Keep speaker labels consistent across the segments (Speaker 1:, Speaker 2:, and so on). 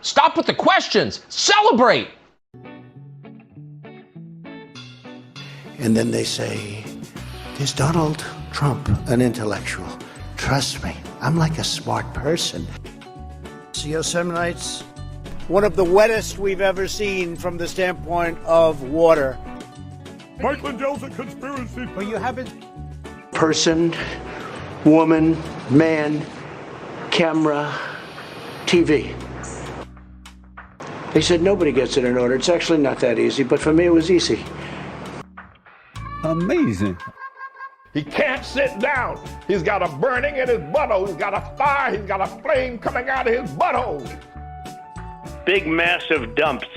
Speaker 1: Stop with the questions. Celebrate.
Speaker 2: And then they say, is Donald Trump an intellectual? Trust me, I'm like a smart person.
Speaker 3: Yosemite's one of the wettest we've ever seen from the standpoint of water.
Speaker 4: Mike Lindell's a conspiracy.
Speaker 3: But you haven't.
Speaker 2: Person, woman, man, camera, TV. They said nobody gets it in order. It's actually not that easy, but for me it was easy.
Speaker 4: Amazing. He can't sit down. He's got a burning in his butthole. He's got a fire. He's got a flame coming out of his butthole.
Speaker 5: Big, massive dumps.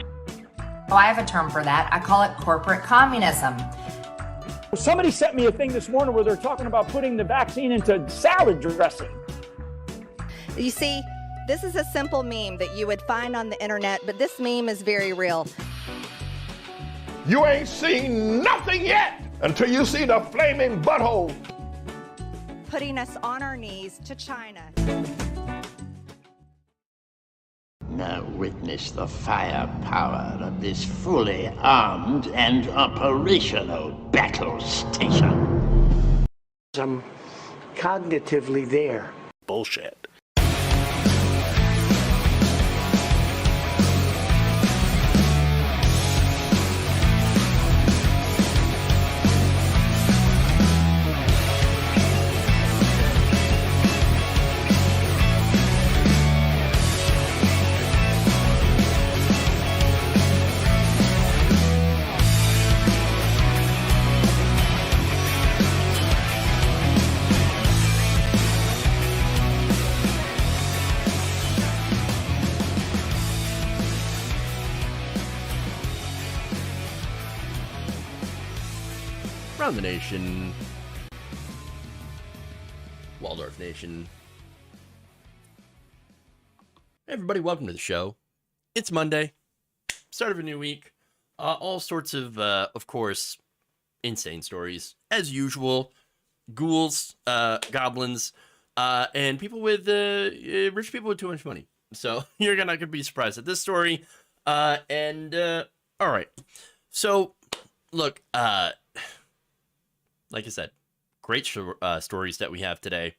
Speaker 6: Oh, I have a term for that. I call it corporate communism.
Speaker 7: Somebody sent me a thing this morning where they're talking about putting the vaccine into salad dressing.
Speaker 8: You see, this is a simple meme that you would find on the internet, but this meme is very real.
Speaker 4: You ain't seen nothing yet until you see the flaming butthole.
Speaker 8: Putting us on our knees to China.
Speaker 9: Now witness the firepower of this fully armed and operational battle station.
Speaker 2: I'm cognitively there.
Speaker 5: Bullshit.
Speaker 10: Around the nation, Waldorf Nation. Hey everybody, welcome to the show. It's Monday, start of a new week. All sorts of course, insane stories as usual. Ghouls, goblins, and people with rich people with too much money. So you're not gonna be surprised at this story. All right. So look, like I said, great stories that we have today.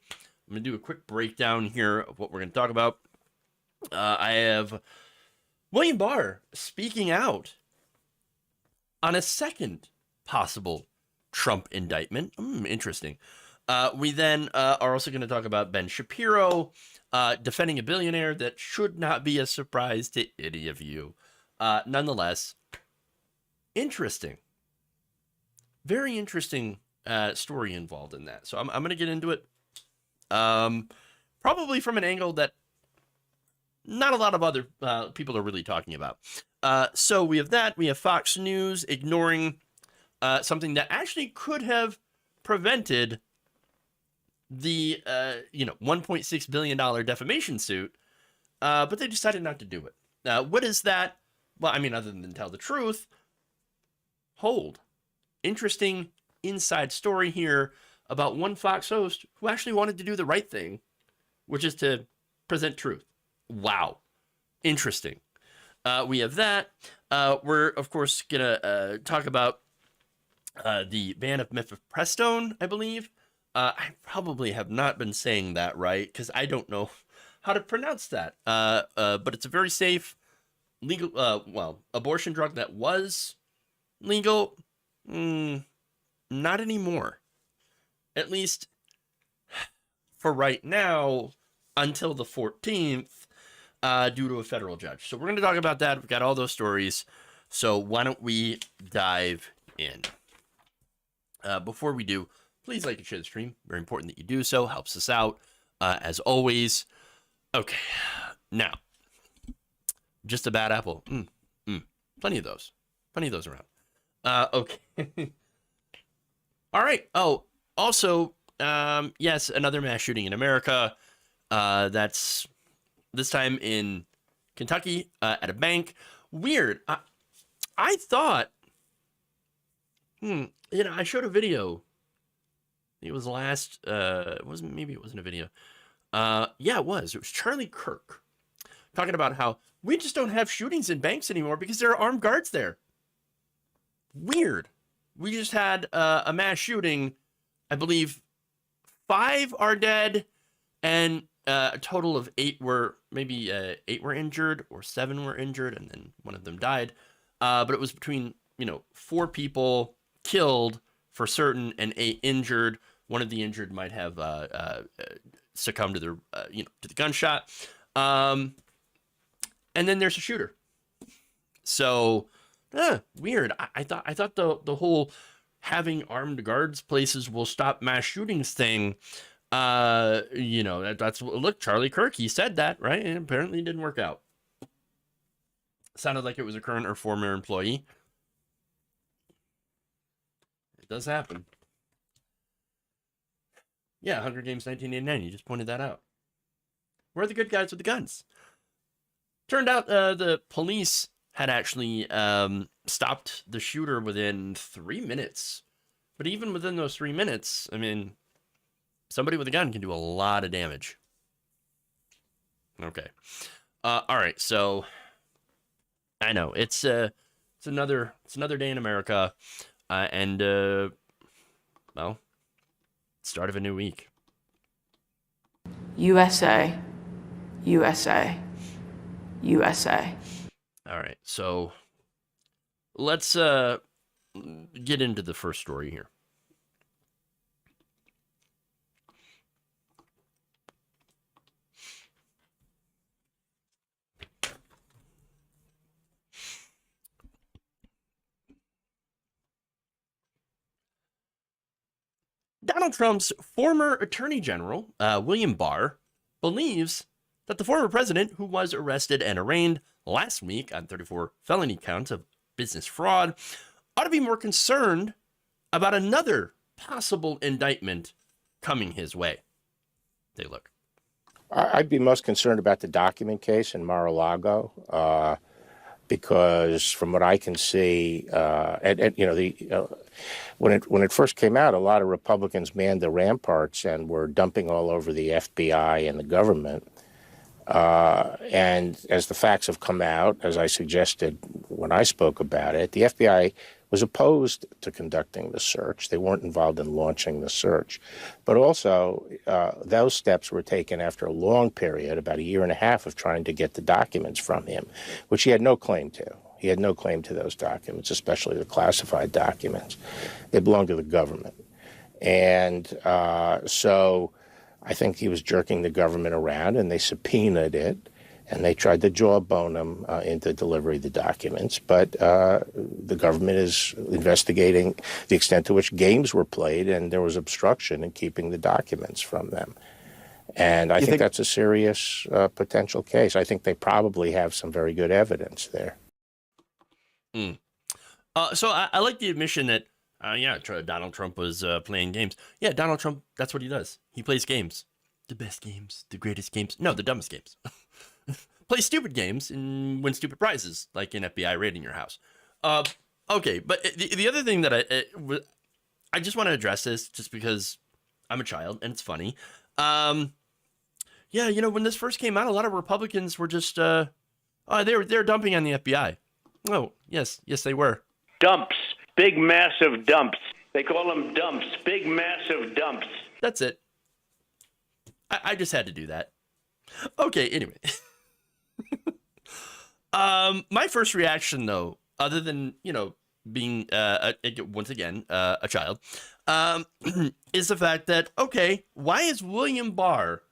Speaker 10: I'm going to do a quick breakdown here of what we're going to talk about. I have William Barr speaking out on a second possible Trump indictment. Interesting. We then are also going to talk about Ben Shapiro defending a billionaire. That should not be a surprise to any of you. Nonetheless, interesting. Very interesting story involved in that. So I'm going to get into it. Probably from an angle that not a lot of other people are really talking about. So we have that. We have Fox News ignoring something that actually could have prevented the $1.6 billion defamation suit, but they decided not to do it. What is that? Well, I mean, other than tell the truth, hold. Interesting inside story here about one Fox host who actually wanted to do the right thing, which is to present truth. Wow. Interesting. We have that. We're, of course, going to talk about the ban of mifepristone, I believe. I probably have not been saying that right because I don't know how to pronounce that. But it's a very safe, legal, abortion drug that was legal. Not anymore. At least for right now, until the 14th, due to a federal judge. So we're going to talk about that. We've got all those stories. So why don't we dive in? Before we do, please like and share the stream. Very important that you do so. Helps us out, as always. Okay. Now, just a bad apple. Plenty of those. Plenty of those around. Okay. All right. Oh, also, yes, another mass shooting in America. That's this time in Kentucky at a bank. Weird. I thought, I showed a video. It was maybe it wasn't a video. Yeah, it was. It was Charlie Kirk. talking about how we just don't have shootings in banks anymore because there are armed guards there. Weird. We just had a mass shooting. I believe 5 are dead, and a total of 8 were injured, or 7 were injured, and then one of them died. But it was between 4 people killed for certain and 8 injured. One of the injured might have succumbed to the gunshot. And then there's a shooter. So weird. I thought the whole having armed guards places will stop mass shootings thing. That's look, Charlie Kirk, he said that, right? And apparently it didn't work out. Sounded like it was a current or former employee. It does happen. Yeah, Hunger Games 1989. You just pointed that out. Where are the good guys with the guns? Turned out the police had actually stopped the shooter within 3 minutes. But even within those 3 minutes, I mean, somebody with a gun can do a lot of damage. Okay. All right. So I know it's another day in America, and well, start of a new week.
Speaker 11: USA, USA, USA.
Speaker 10: All right. So let's get into the first story here. Donald Trump's former Attorney General, William Barr, believes that the former president, who was arrested and arraigned last week on 34 felony counts of business fraud, ought to be more concerned about another possible indictment coming his way. Take a look.
Speaker 12: I'd be most concerned about the document case in Mar-a-Lago, because from what I can see, when it first came out, a lot of Republicans manned the ramparts and were dumping all over the FBI and the government. And as the facts have come out, as I suggested when I spoke about it, the FBI was opposed to conducting the search. They weren't involved in launching the search. But also, those steps were taken after a long period, about a year and a half, of trying to get the documents from him, which he had no claim to. He had no claim to those documents, especially the classified documents. They belonged to the government. And so I think he was jerking the government around, and they subpoenaed it, and they tried to jawbone him into delivery of the documents. But the government is investigating the extent to which games were played, and there was obstruction in keeping the documents from them. And I think that's a serious potential case. I think they probably have some very good evidence there.
Speaker 10: So I like the admission that, Donald Trump was playing games. Yeah, Donald Trump, that's what he does. He plays games. The best games, the greatest games. No, the dumbest games. Play stupid games and win stupid prizes, like an FBI raid in your house. Okay, but the other thing that I just want to address this, just because I'm a child and it's funny. When this first came out, a lot of Republicans were just, they were dumping on the FBI. Oh, yes, they were.
Speaker 5: Dumps. Big, massive dumps. They call them dumps. Big, massive dumps.
Speaker 10: That's it. I just had to do that. Okay, anyway. My first reaction, though, other than, being, once again, a child, is the fact that, okay, why is William Barr,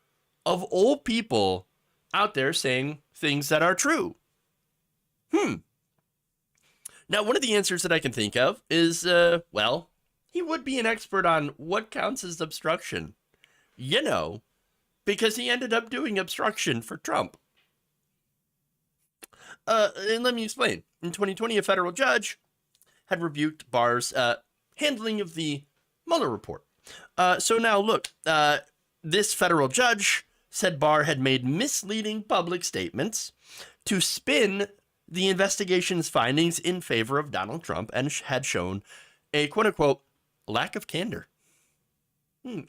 Speaker 10: of all people, out there saying things that are true? Now, one of the answers that I can think of is, he would be an expert on what counts as obstruction. Because he ended up doing obstruction for Trump. And let me explain. In 2020, a federal judge had rebuked Barr's handling of the Mueller report. So now, look, this federal judge said Barr had made misleading public statements to spin the investigation's findings in favor of Donald Trump and had shown a quote-unquote lack of candor.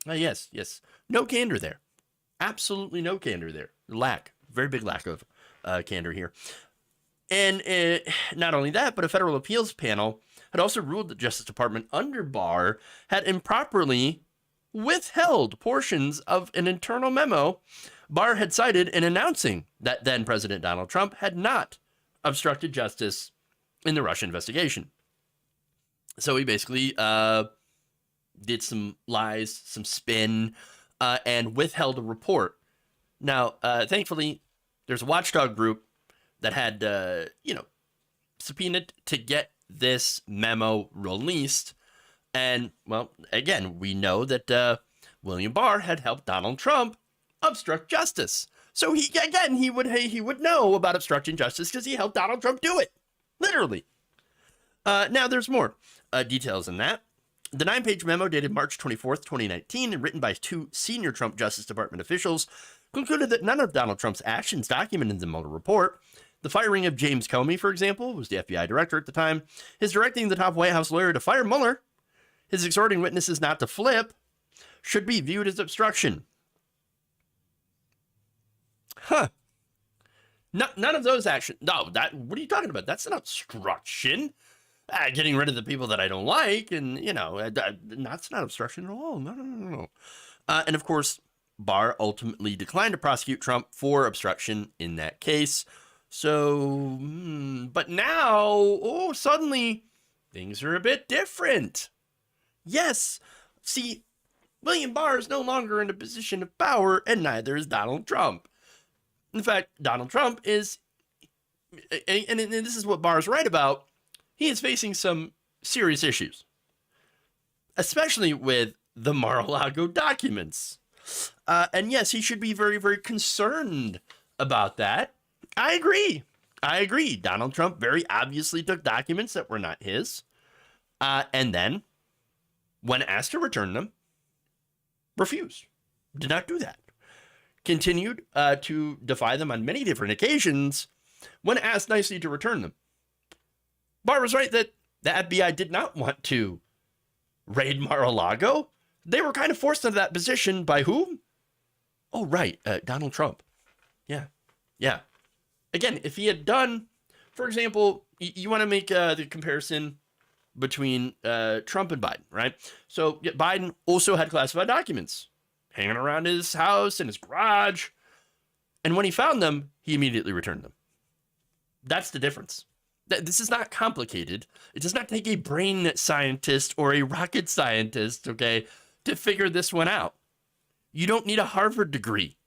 Speaker 10: Yes. No candor there. Absolutely no candor there. Very big lack of candor here. And not only that, but a federal appeals panel had also ruled the Justice Department under Barr had improperly withheld portions of an internal memo Barr had cited in announcing that then President Donald Trump had not obstructed justice in the Russia investigation. So he basically did some lies, some spin, and withheld a report. Now, thankfully, there's a watchdog group that had, subpoenaed to get this memo released. And, well, again, we know that William Barr had helped Donald Trump obstruct justice. So he would know about obstructing justice because he helped Donald Trump do it. Literally. Now, there's more details in that. The 9-page memo dated March 24th, 2019, and written by 2 senior Trump Justice Department officials, concluded that none of Donald Trump's actions documented in the Mueller report, the firing of James Comey, for example, who was the FBI director at the time, his directing the top White House lawyer to fire Mueller, his exhorting witnesses not to flip, should be viewed as obstruction. None of those actions. No, what are you talking about? That's not obstruction. Getting rid of the people that I don't like, and, that's not obstruction at all. No. And of course, Barr ultimately declined to prosecute Trump for obstruction in that case. So, but now, suddenly things are a bit different. Yes. See, William Barr is no longer in a position of power, and neither is Donald Trump. In fact, Donald Trump is, and this is what Barr's right about, he is facing some serious issues, especially with the Mar-a-Lago documents. And yes, he should be very, very concerned about that. I agree. Donald Trump very obviously took documents that were not his. And then, when asked to return them, refused. Did not do that. Continued to defy them on many different occasions when asked nicely to return them. Barr was right that the FBI did not want to raid Mar-a-Lago. They were kind of forced into that position by whom? Oh, right, Donald Trump. Yeah. Again, if he had done, for example, you want to make the comparison between Trump and Biden, right? So Biden also had classified documents hanging around his house and his garage. And when he found them, he immediately returned them. That's the difference. This is not complicated. It does not take a brain scientist or a rocket scientist, okay, to figure this one out. You don't need a Harvard degree.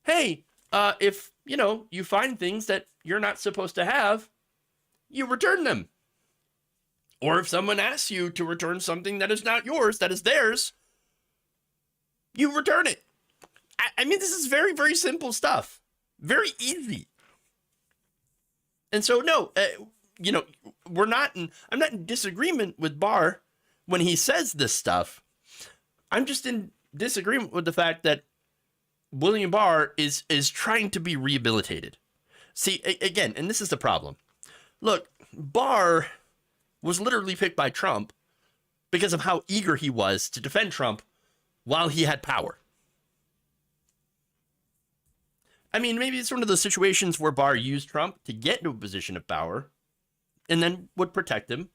Speaker 10: Hey, if, you find things that you're not supposed to have, you return them. Or if someone asks you to return something that is not yours, that is theirs, you return it. I mean, this is very, very simple stuff. Very easy. And so, no, I'm not in disagreement with Barr when he says this stuff. I'm just in disagreement with the fact that William Barr is trying to be rehabilitated. See, again, and this is the problem. Look, Barr was literally picked by Trump because of how eager he was to defend Trump while he had power. I mean, maybe it's one of those situations where Barr used Trump to get into a position of power and then would protect him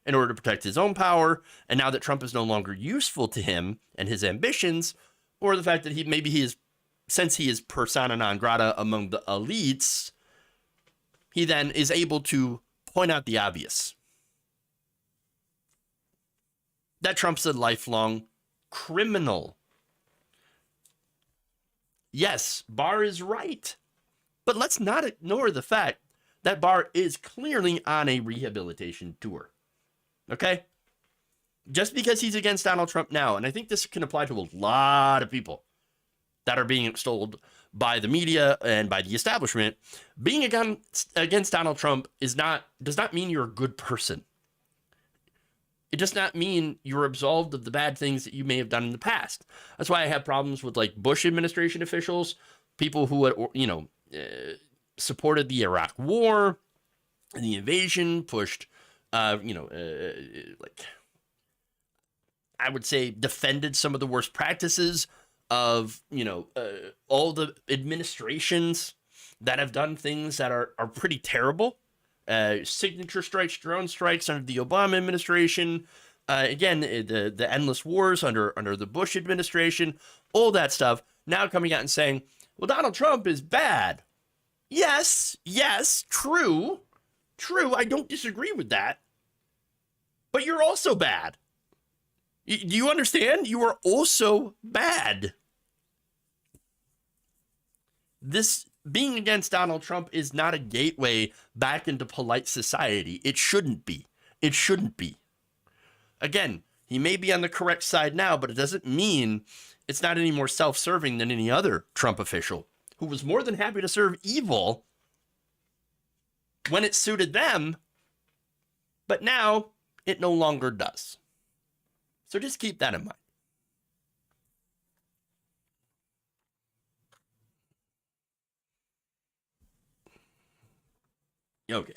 Speaker 10: in order to protect his own power. And now that Trump is no longer useful to him and his ambitions, or the fact that since he is persona non grata among the elites, he then is able to point out the obvious. That Trump's a lifelong criminal. Yes, Barr is right. But let's not ignore the fact that Barr is clearly on a rehabilitation tour. Okay? Just because he's against Donald Trump now, and I think this can apply to a lot of people that are being extolled by the media and by the establishment, being against Donald Trump does not mean you're a good person. It does not mean you're absolved of the bad things that you may have done in the past. That's why I have problems with Bush administration officials, people who had, supported the Iraq War, the invasion, pushed, I would say defended some of the worst practices of, all the administrations that have done things that are pretty terrible. Signature strikes, drone strikes under the Obama administration. Again, the endless wars under the Bush administration, all that stuff. Now coming out and saying, well, Donald Trump is bad. Yes, true. I don't disagree with that. But you're also bad. Do you understand? You are also bad. This being against Donald Trump is not a gateway back into polite society. It shouldn't be. Again, he may be on the correct side now, but it doesn't mean it's not any more self-serving than any other Trump official who was more than happy to serve evil when it suited them, but now it no longer does. So just keep that in mind. Okay.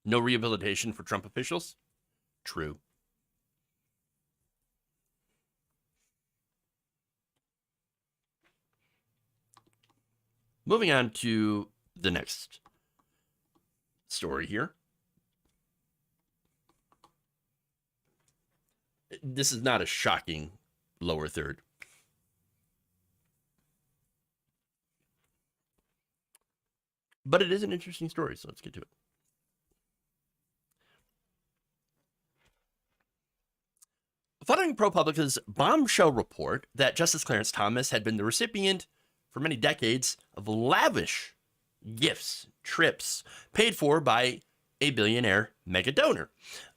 Speaker 10: No rehabilitation for Trump officials? True. Moving on to the next story here. This is not a shocking lower third. But it is an interesting story, so let's get to it. Following ProPublica's bombshell report that Justice Clarence Thomas had been the recipient for many decades of lavish gifts, trips, paid for by a billionaire mega donor.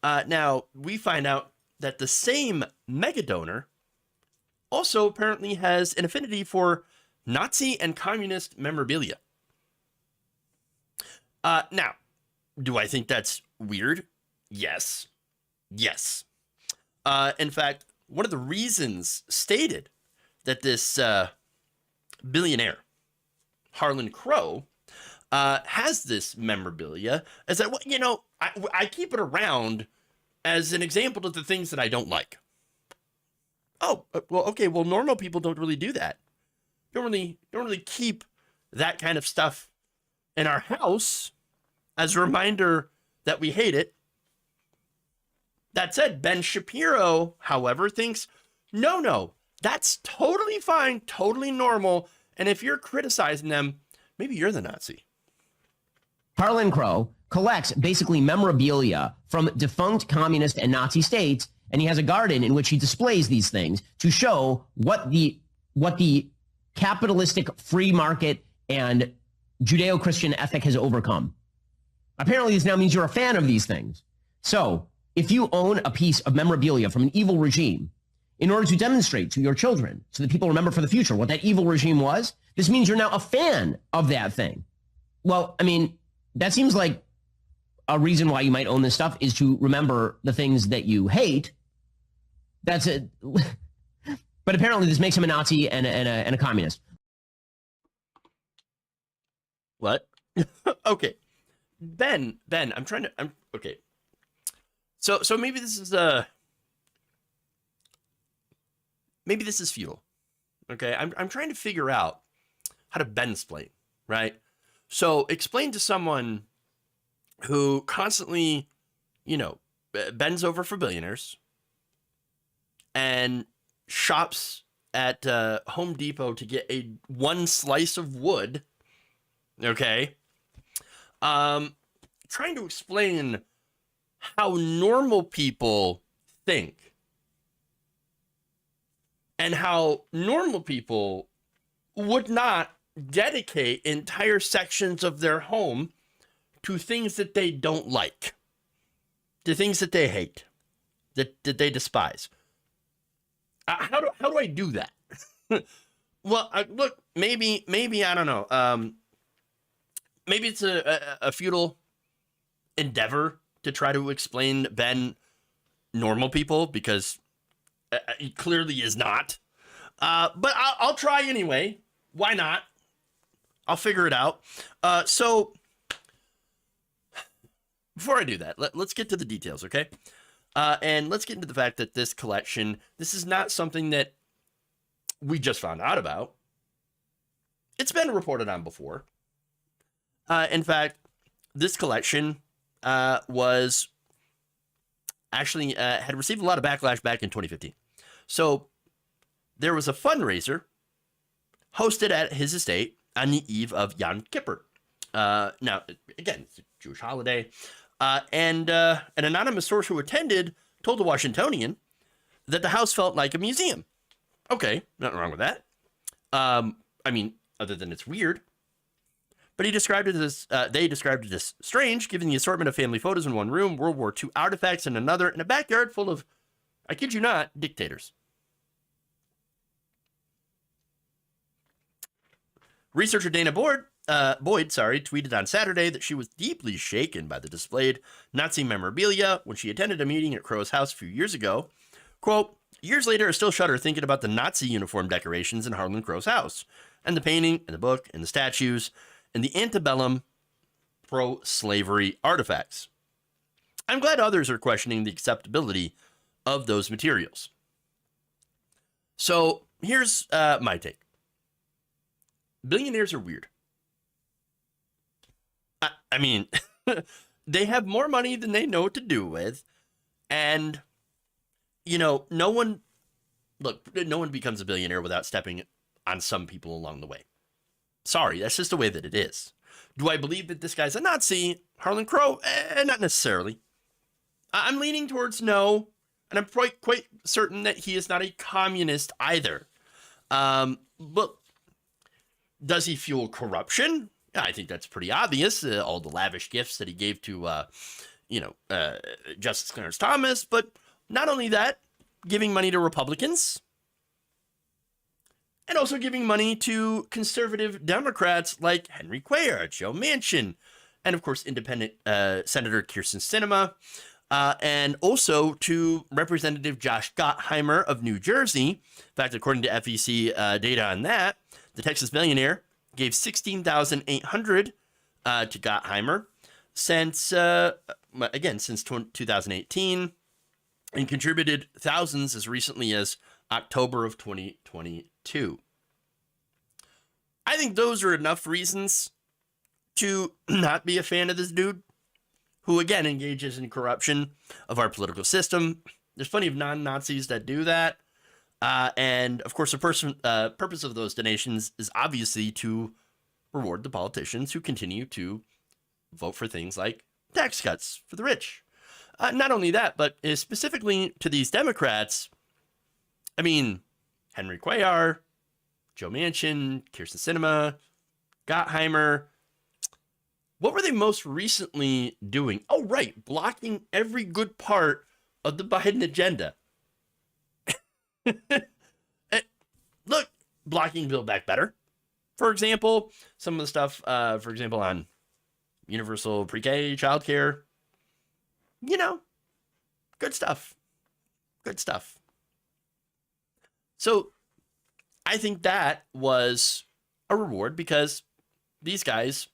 Speaker 10: Now, we find out that the same mega donor also apparently has an affinity for Nazi and communist memorabilia. Now, do I think that's weird? Yes. In fact, one of the reasons stated that this billionaire, Harlan Crow, has this memorabilia is that, you know, I keep it around as an example of the things that I don't like. Oh, well, okay, well, normal people don't really do that. Don't really keep that kind of stuff in our house as a reminder that we hate it. That said, Ben Shapiro, however, thinks, no, that's totally fine, totally normal. And if you're criticizing them, maybe you're the Nazi.
Speaker 13: Harlan Crow collects basically memorabilia from defunct communist and Nazi states, and he has a garden in which he displays these things to show what the capitalistic free market and Judeo-Christian ethic has overcome. Apparently, this now means you're a fan of these things. So, if you own a piece of memorabilia from an evil regime, in order to demonstrate to your children, so that people remember for the future what that evil regime was, this means you're now a fan of that thing. Well, I mean, that seems like a reason why you might own this stuff is to remember the things that you hate. That's it. But apparently this makes him a Nazi and a communist.
Speaker 10: What? Okay. Ben, okay. So maybe this is futile. Okay, I'm trying to figure out how to Ben-splain, right? So explain to someone who constantly, bends over for billionaires and shops at Home Depot to get one slice of wood. Okay, trying to explain how normal people think and how normal people would not dedicate entire sections of their home to things that they don't like, to things that they hate, that they despise. How do I do that? Well, look, maybe I don't know. Maybe it's a futile endeavor to try to explain Ben normal people, because he clearly is not. But I'll try anyway. Why not? I'll figure it out. So before I do that, let's get to the details, okay? And let's get into the fact that this collection, this is not something that we just found out about. It's been reported on before. In fact, this collection was actually had received a lot of backlash back in 2015. So there was a fundraiser hosted at his estate on the eve of Yom Kippur. Now, again, it's a Jewish holiday. And an anonymous source who attended told the Washingtonian that the house felt like a museum. Okay, nothing wrong with that. I mean, other than it's weird. But he described it as, they described it as strange, given the assortment of family photos in one room, World War II artifacts in another, and a backyard full of, I kid you not, dictators. Researcher Dana Boyd, tweeted on Saturday that she was deeply shaken by the displayed Nazi memorabilia when she attended a meeting at Crow's house a few years ago. Quote, years later, I still shudder thinking about the Nazi uniform decorations in Harlan Crow's house, and the painting, and the book, and the statues, and the antebellum pro-slavery artifacts. I'm glad others are questioning the acceptability of those materials. So here's my take. Billionaires are weird. I mean, they have more money than they know what to do with. And, you know, no one becomes a billionaire without stepping on some people along the way. Sorry, that's just the way that it is. Do I believe that this guy's a Nazi? Harlan Crow? Not necessarily. I'm leaning towards no, and I'm quite certain that he is not a communist either. But does he fuel corruption? I think that's pretty obvious. All the lavish gifts that he gave to, Justice Clarence Thomas. But not only that, giving money to Republicans, and also giving money to conservative Democrats like Henry Cuellar, Joe Manchin, and of course, independent Senator Kyrsten Sinema, and also to Representative Josh Gottheimer of New Jersey. In fact, according to FEC data on that, the Texas billionaire gave $16,800 to Gottheimer since 2018, and contributed thousands as recently as October of 2022. I think those are enough reasons to not be a fan of this dude, who again engages in corruption of our political system. There's plenty of non-Nazis that do that. And of course, the purpose of those donations is obviously to reward the politicians who continue to vote for things like tax cuts for the rich. Not only that, but specifically to these Democrats, I mean, Henry Cuellar, Joe Manchin, Kyrsten Sinema, Gottheimer. What were they most recently doing? Oh, right, blocking every good part of the Biden agenda. Look, blocking Build Back Better, for example. Some of the stuff, for example, on universal pre-K childcare. You know, good stuff. Good stuff. So I think that was a reward because these guys,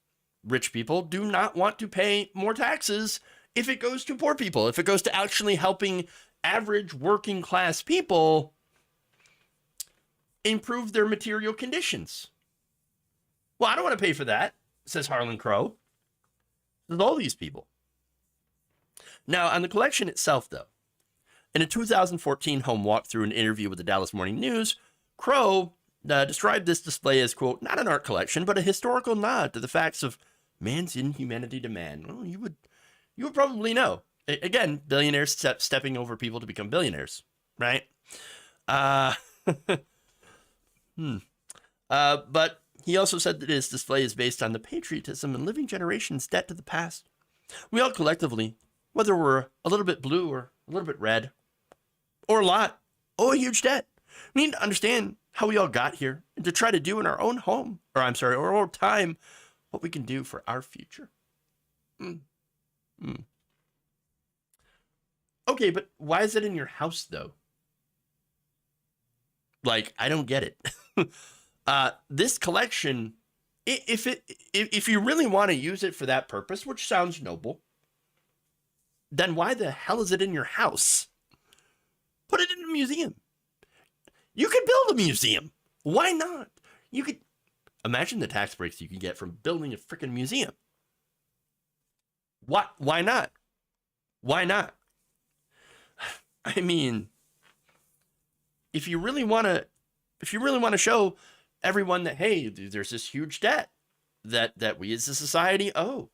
Speaker 10: rich people, do not want to pay more taxes if it goes to poor people, if it goes to actually helping average working class people improve their material conditions. Well, I don't want to pay for that, says Harlan Crow. There's all these people. Now, on the collection itself, though, in a 2014 home walkthrough and interview with the Dallas Morning News, Crow described this display as, quote, not an art collection, but a historical nod to the facts of man's inhumanity to man. Well, you would probably know. Again, billionaires stepping over people to become billionaires, right? But he also said that his display is based on the patriotism and living generation's debt to the past. We all collectively, whether we're a little bit blue or a little bit red, or a lot, owe a huge debt. We need to understand how we all got here and to try to do in our own home, our own time, what we can do for our future. Okay, but why is it in your house, though? Like, I don't get it. This collection, if you really want to use it for that purpose, which sounds noble, then why the hell is it in your house? Put it in a museum. You could build a museum. Why not? You could imagine the tax breaks you can get from building a freaking museum. Why not? Why not? I mean, if you really want to show everyone that, hey, there's this huge debt that we as a society owe,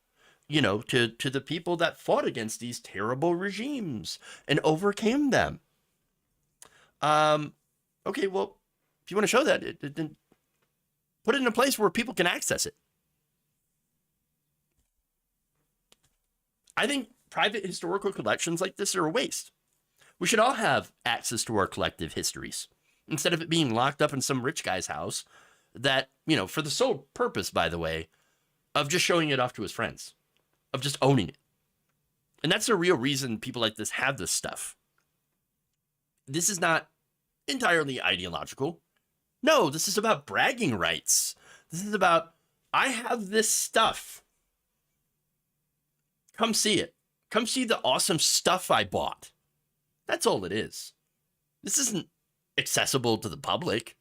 Speaker 10: you know, to the people that fought against these terrible regimes and overcame them. Okay, well, if you want to show that, then put it in a place where people can access it. I think private historical collections like this are a waste. We should all have access to our collective histories instead of it being locked up in some rich guy's house that, you know, for the sole purpose, by the way, of just showing it off to his friends, of just owning it. And that's the real reason people like this have this stuff. This is not entirely ideological. No, this is about bragging rights. This is about, I have this stuff. Come see it. Come see the awesome stuff I bought. That's all it is. This isn't accessible to the public.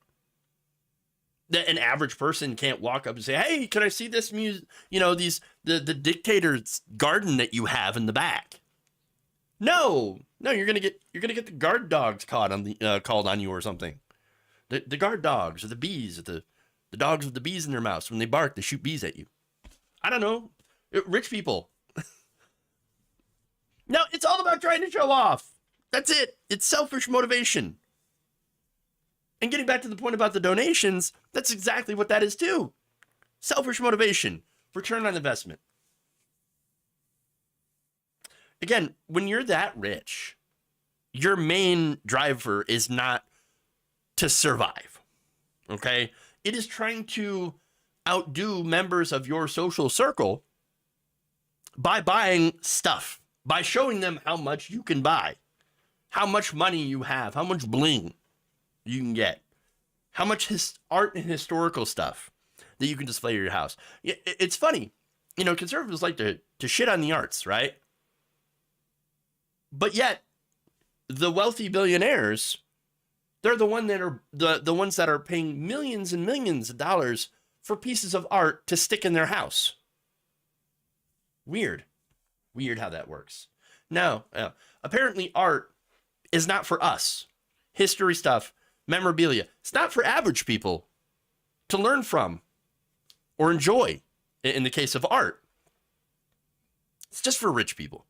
Speaker 10: An average person can't walk up and say, hey, can I see this the dictator's garden that you have in the back? No, you're gonna get the guard dogs called on you or something. The guard dogs or the bees, or the dogs with the bees in their mouths. When they bark, they shoot bees at you. I don't know. Rich people. No, it's all about trying to show off. That's it. It's selfish motivation. And getting back to the point about the donations, that's exactly what that is too. Selfish motivation, return on investment. Again, when you're that rich, your main driver is not to survive, okay? It is trying to outdo members of your social circle by buying stuff, by showing them how much you can buy, how much money you have, how much bling you can get, how much art and historical stuff that you can display at your house. It's funny, you know, conservatives like to shit on the arts, right? But yet, the wealthy billionaires, they're the ones that are paying millions and millions of dollars for pieces of art to stick in their house. Weird how that works. No, apparently art is not for us. History stuff, memorabilia, it's not for average people to learn from or enjoy in the case of art. It's just for rich people.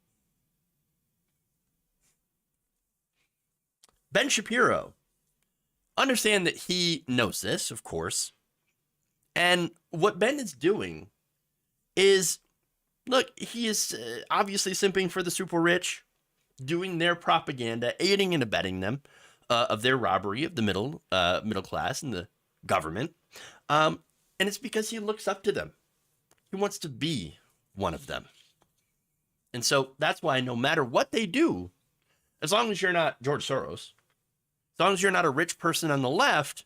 Speaker 10: Ben Shapiro, understand that he knows this, of course. And what Ben is doing is, look, he is obviously simping for the super rich, doing their propaganda, aiding and abetting them of their robbery of the middle class and the government. And it's because he looks up to them. He wants to be one of them. And so that's why no matter what they do, as long as you're not George Soros, as long as you're not a rich person on the left,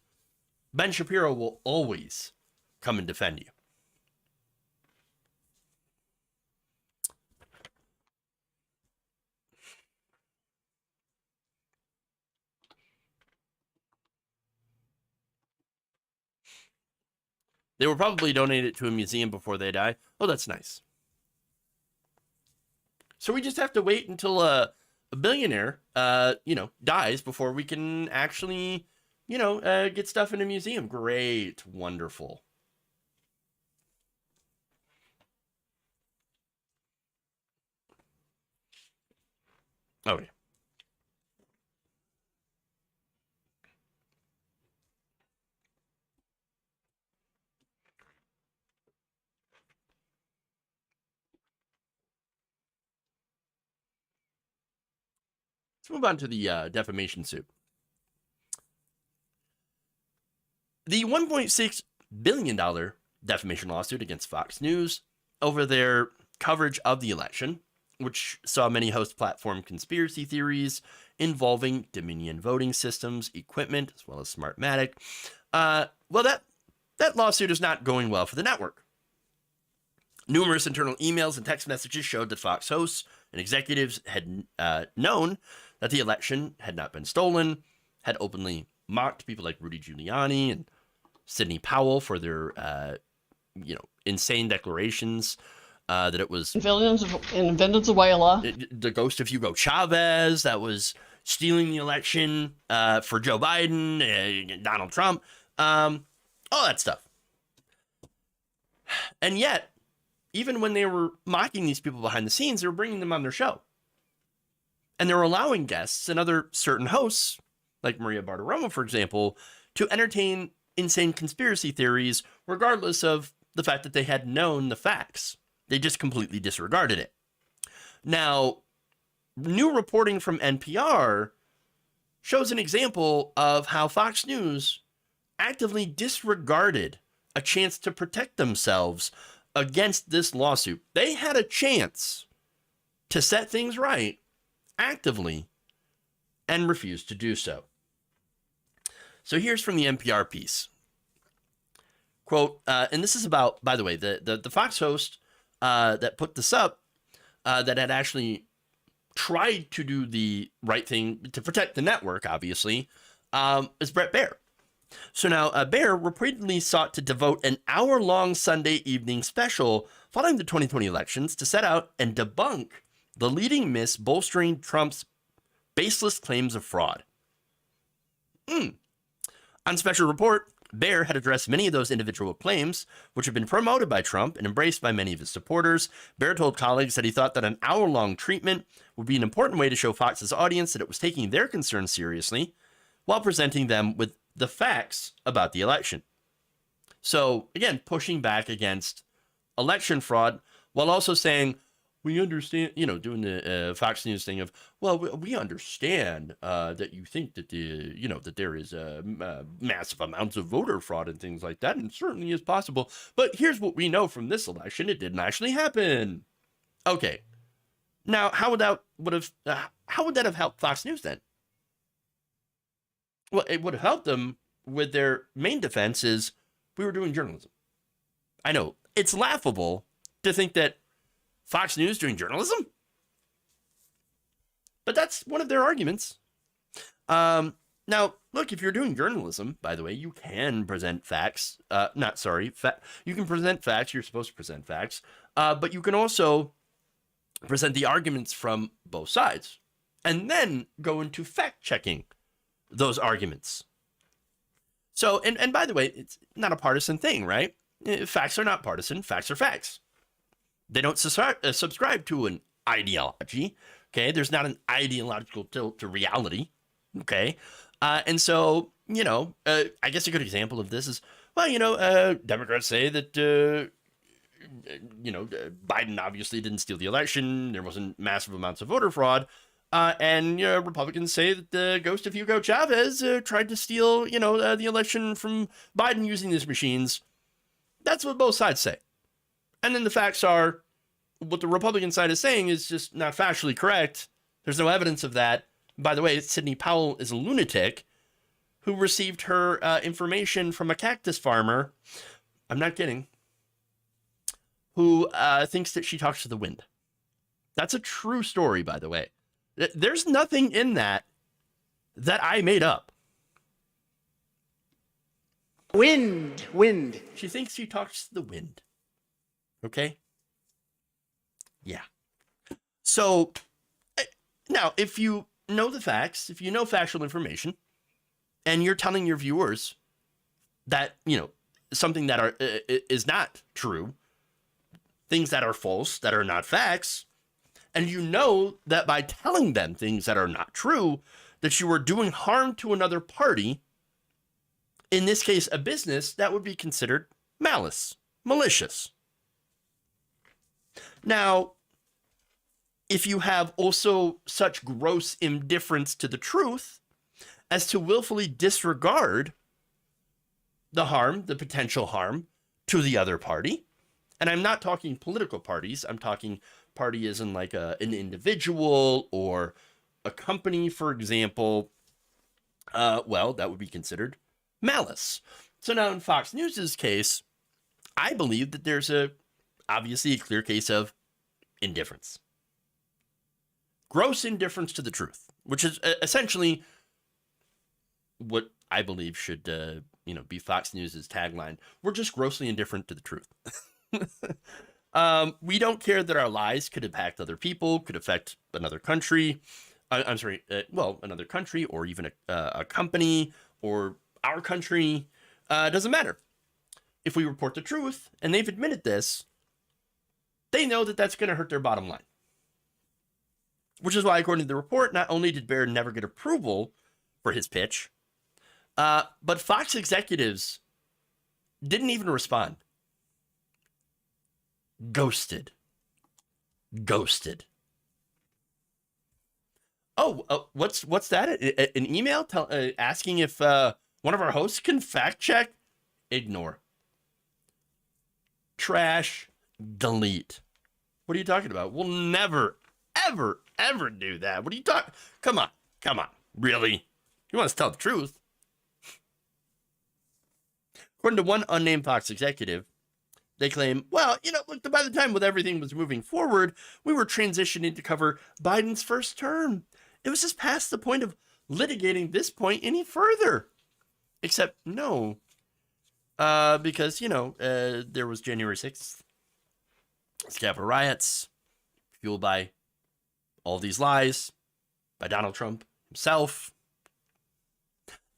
Speaker 10: Ben Shapiro will always come and defend you. They will probably donate it to a museum before they die. Oh, that's nice. So we just have to wait until a billionaire, dies before we can actually, get stuff in a museum. Great. Wonderful. Oh, yeah. Let's move on to the defamation suit. The $1.6 billion defamation lawsuit against Fox News over their coverage of the election, which saw many host platform conspiracy theories involving Dominion voting systems, equipment, as well as Smartmatic. That lawsuit is not going well for the network. Numerous internal emails and text messages showed that Fox hosts and executives had known that the election had not been stolen, had openly mocked people like Rudy Giuliani and Sidney Powell for their, insane declarations that it was
Speaker 14: in Venezuela,
Speaker 10: the ghost of Hugo Chavez that was stealing the election for Joe Biden, Donald Trump, all that stuff. And yet, even when they were mocking these people behind the scenes, they were bringing them on their show. And they were allowing guests and other certain hosts, like Maria Bartiromo, for example, to entertain insane conspiracy theories, regardless of the fact that they had known the facts. They just completely disregarded it. Now, new reporting from NPR shows an example of how Fox News actively disregarded a chance to protect themselves against this lawsuit. They had a chance to set things right actively and refused to do so. So here's from the NPR piece. Quote, and this is about, by the way, the Fox host that put this up, that had actually tried to do the right thing to protect the network, obviously, is Bret Baier. So now Baier repeatedly sought to devote an hour-long Sunday evening special following the 2020 elections to set out and debunk the leading myths bolstering Trump's baseless claims of fraud. On Special Report, Baier had addressed many of those individual claims, which have been promoted by Trump and embraced by many of his supporters. Baier told colleagues that he thought that an hour-long treatment would be an important way to show Fox's audience that it was taking their concerns seriously while presenting them with the facts about the election. So, again, pushing back against election fraud while also saying, we understand, doing the Fox News thing of, well, we understand that you think that that there is massive amounts of voter fraud and things like that, and it certainly is possible. But here's what we know from this election: it didn't actually happen. Okay, now how would that have helped Fox News then? Well, it would have helped them with their main defense is we were doing journalism. I know it's laughable to think that Fox News doing journalism, but that's one of their arguments. Now, look, if you're doing journalism, by the way, you can present facts. You can present facts. You're supposed to present facts, but you can also present the arguments from both sides and then go into fact checking those arguments. So, and by the way, it's not a partisan thing, right? Facts are not partisan. Facts are facts. They don't subscribe to an ideology, okay? There's not an ideological tilt to reality, okay? And so, I guess a good example of this is, well, Democrats say that, Biden obviously didn't steal the election. There wasn't massive amounts of voter fraud. And Republicans say that the ghost of Hugo Chavez tried to steal, the election from Biden using these machines. That's what both sides say. And then the facts are, what the Republican side is saying is just not factually correct. There's no evidence of that. By the way, Sidney Powell is a lunatic who received her information from a cactus farmer. I'm not kidding. Who thinks that she talks to the wind. That's a true story, by the way. There's nothing in that I made up.
Speaker 3: Wind.
Speaker 10: She thinks she talks to the wind. Okay? Yeah. So, now, if you know the facts, if you know factual information, and you're telling your viewers that, something that is not true, things that are false, that are not facts, and you know that by telling them things that are not true, that you are doing harm to another party, in this case, a business, that would be considered malicious. Now, if you have also such gross indifference to the truth as to willfully disregard the potential harm to the other party, and I'm not talking political parties, I'm talking party as in like an individual or a company, for example, well, that would be considered malice. So now in Fox News's case, I believe that there's obviously a clear case of indifference. gross indifference to the truth, which is essentially what I believe should, be Fox News' tagline. We're just grossly indifferent to the truth. We don't care that our lies could impact other people, could affect another country. Another country, or even a company, or our country. Doesn't matter. If we report the truth, and they've admitted this, they know that that's going to hurt their bottom line. Which is why, according to the report, not only did Baer never get approval for his pitch, but Fox executives didn't even respond. Ghosted. Oh, what's that? An email asking if one of our hosts can fact check? Ignore. Trash. Delete. What are you talking about? We'll never, ever, ever do that. What are you talking? Come on. Really? You want us to tell the truth? According to one unnamed Fox executive, they claim, look, by the time with everything was moving forward, we were transitioning to cover Biden's first term. It was just past the point of litigating this point any further. Except, no. Because, there was January 6th. Capitol riots, fueled by all these lies, by Donald Trump himself.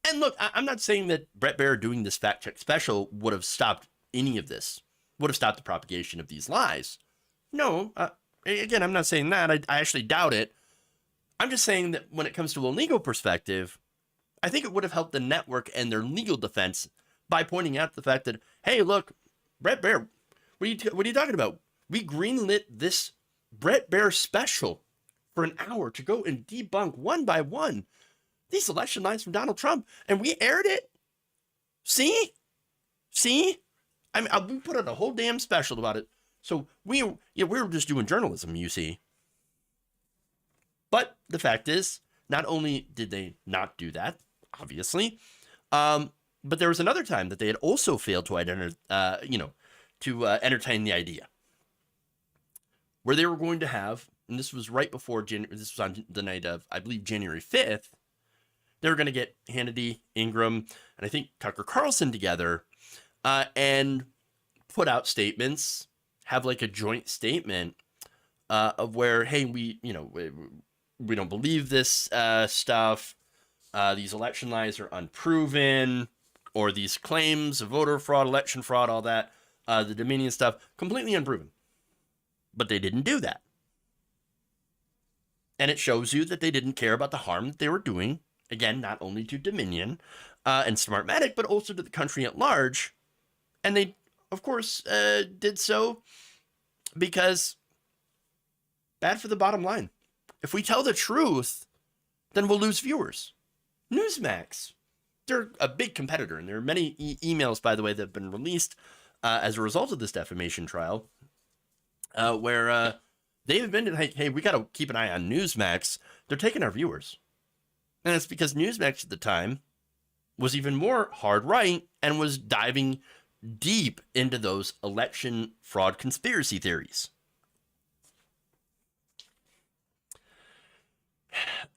Speaker 10: And look, I'm not saying that Bret Baier doing this fact check special would have stopped any of this, would have stopped the propagation of these lies. No, again, I'm not saying that. I actually doubt it. I'm just saying that when it comes to a legal perspective, I think it would have helped the network and their legal defense by pointing out the fact that, hey, look, Bret Baier, what are you talking about? We greenlit this Bret Baier special for an hour to go and debunk one by one these election lies from Donald Trump, and we aired it. See? I mean, we put out a whole damn special about it. So we were just doing journalism, you see. But the fact is, not only did they not do that, obviously, but there was another time that they had also failed to entertain the idea, where they were going to have, and this was right before this was on the night of, I believe, January 5th. They were going to get Hannity, Ingram, and I think Tucker Carlson together, and put out statements, have like a joint statement of where, hey, we don't believe this stuff. These election lies are unproven, or these claims of voter fraud, election fraud, all that, the Dominion stuff, completely unproven. But they didn't do that. And it shows you that they didn't care about the harm that they were doing. Again, not only to Dominion and Smartmatic, but also to the country at large. And they, of course, did so because bad for the bottom line. If we tell the truth, then we'll lose viewers. Newsmax, they're a big competitor, and there are many emails, by the way, that have been released as a result of this defamation trial, where they've been like, hey, we got to keep an eye on Newsmax. They're taking our viewers. And it's because Newsmax at the time was even more hard right and was diving deep into those election fraud conspiracy theories.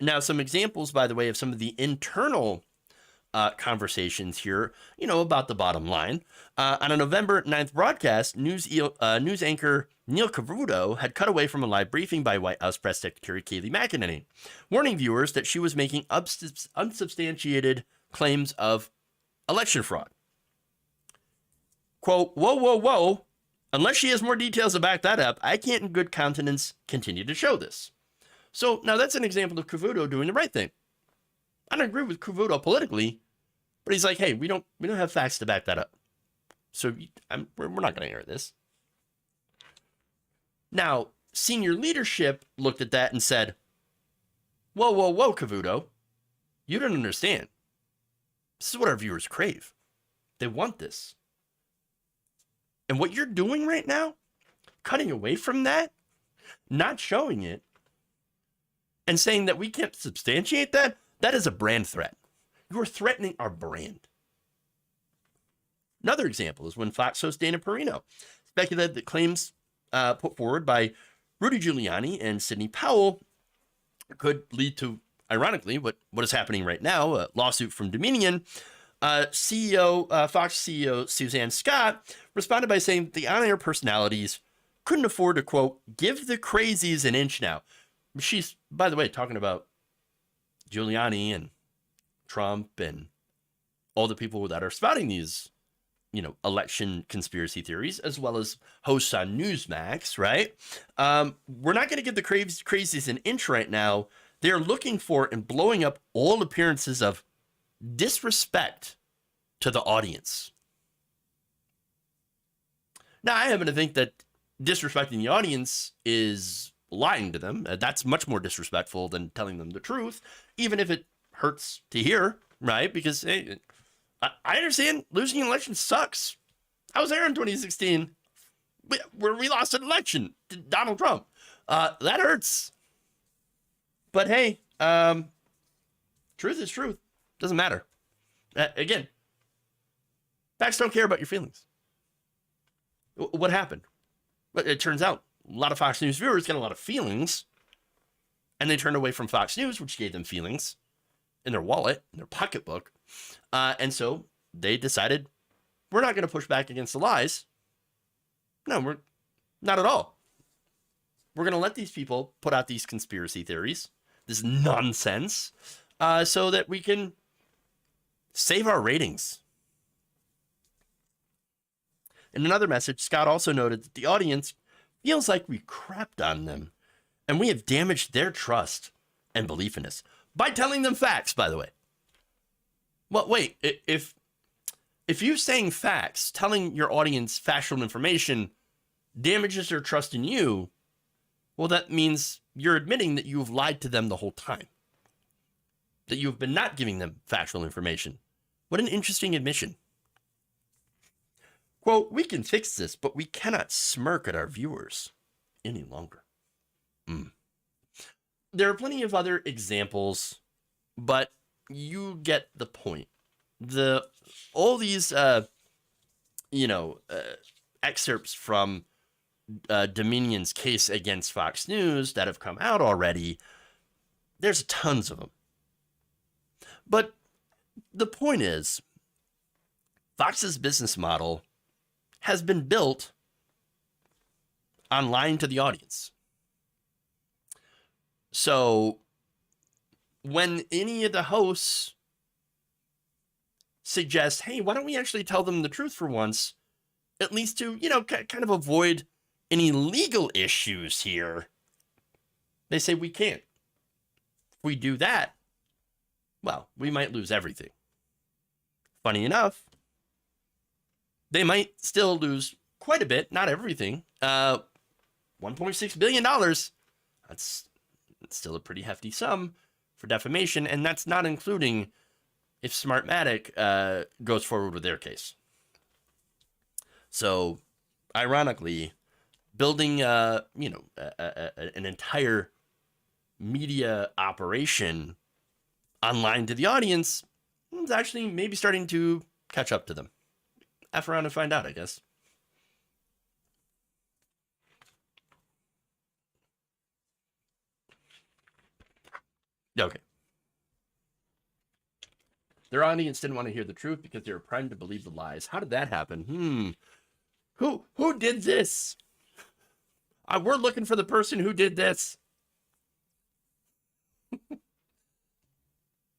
Speaker 10: Now, some examples, by the way, of some of the internal conversations here, about the bottom line. On a November 9th broadcast, news anchor Neil Cavuto had cut away from a live briefing by White House Press Secretary Kayleigh McEnany, warning viewers that she was making unsubstantiated claims of election fraud. Quote, whoa. Unless she has more details to back that up, I can't in good countenance continue to show this. So now that's an example of Cavuto doing the right thing. I don't agree with Cavuto politically, but he's like, hey, we don't have facts to back that up. So we're not going to air this. Now, senior leadership looked at that and said, whoa, Cavuto, you don't understand. This is what our viewers crave. They want this. And what you're doing right now, cutting away from that, not showing it, and saying that we can't substantiate that, that is a brand threat. You are threatening our brand. Another example is when Fox host Dana Perino speculated that claims put forward by Rudy Giuliani and Sidney Powell could lead to, ironically, what is happening right now, a lawsuit from Dominion. Fox CEO Suzanne Scott responded by saying the on-air personalities couldn't afford to, quote, give the crazies an inch now. She's, by the way, talking about Giuliani and Trump and all the people that are spouting these, election conspiracy theories, as well as hosts on Newsmax, right? We're not going to give the crazies an inch right now. They're looking for and blowing up all appearances of disrespect to the audience. Now, I happen to think that disrespecting the audience is lying to them. That's much more disrespectful than telling them the truth, even if it hurts to hear, right? Because hey, I understand losing an election sucks. I was there in 2016 where we lost an election to Donald Trump. That hurts. But hey, truth is truth. Doesn't matter. Again, facts don't care about your feelings. What happened? But it turns out a lot of Fox News viewers got a lot of feelings, and they turned away from Fox News, which gave them feelings in their wallet, in their pocketbook. And so they decided, we're not going to push back against the lies. No, we're not at all. We're going to let these people put out these conspiracy theories, this nonsense, so that we can save our ratings. In another message, Scott also noted that the audience feels like we crapped on them, and we have damaged their trust and belief in us by telling them facts, by the way. Well, wait, if you saying facts, telling your audience factual information damages their trust in you, well, that means you're admitting that you've lied to them the whole time, that you've been not giving them factual information. What an interesting admission. Quote, we can fix this, but we cannot smirk at our viewers any longer. There are plenty of other examples, but you get the point. All these, excerpts from Dominion's case against Fox News that have come out already, there's tons of them. But the point is, Fox's business model has been built on lying to the audience. So when any of the hosts suggest, hey, why don't we actually tell them the truth for once, at least to, kind of avoid any legal issues here, they say we can't. If we do that, well, we might lose everything. Funny enough, they might still lose quite a bit, not everything. $1.6 billion. That's still a pretty hefty sum for defamation, and that's not including if Smartmatic goes forward with their case. So, ironically, building an entire media operation online to the audience is actually maybe starting to catch up to them. F around and find out, I guess. Okay. Their audience didn't want to hear the truth because they were primed to believe the lies. How did that happen? Who did this? We're looking for the person who did this.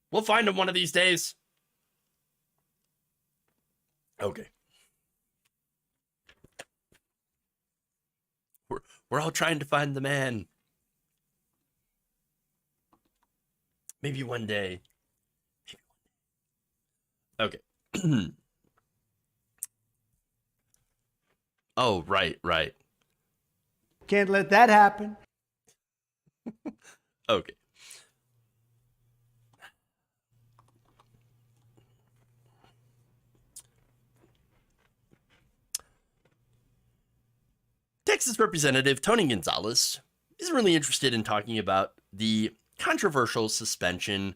Speaker 10: We'll find him one of these days. Okay. We're all trying to find the man. Maybe one day. Okay. Oh, right.
Speaker 3: Can't let that happen.
Speaker 10: Okay. Texas Representative Tony Gonzalez is really interested in talking about the controversial suspension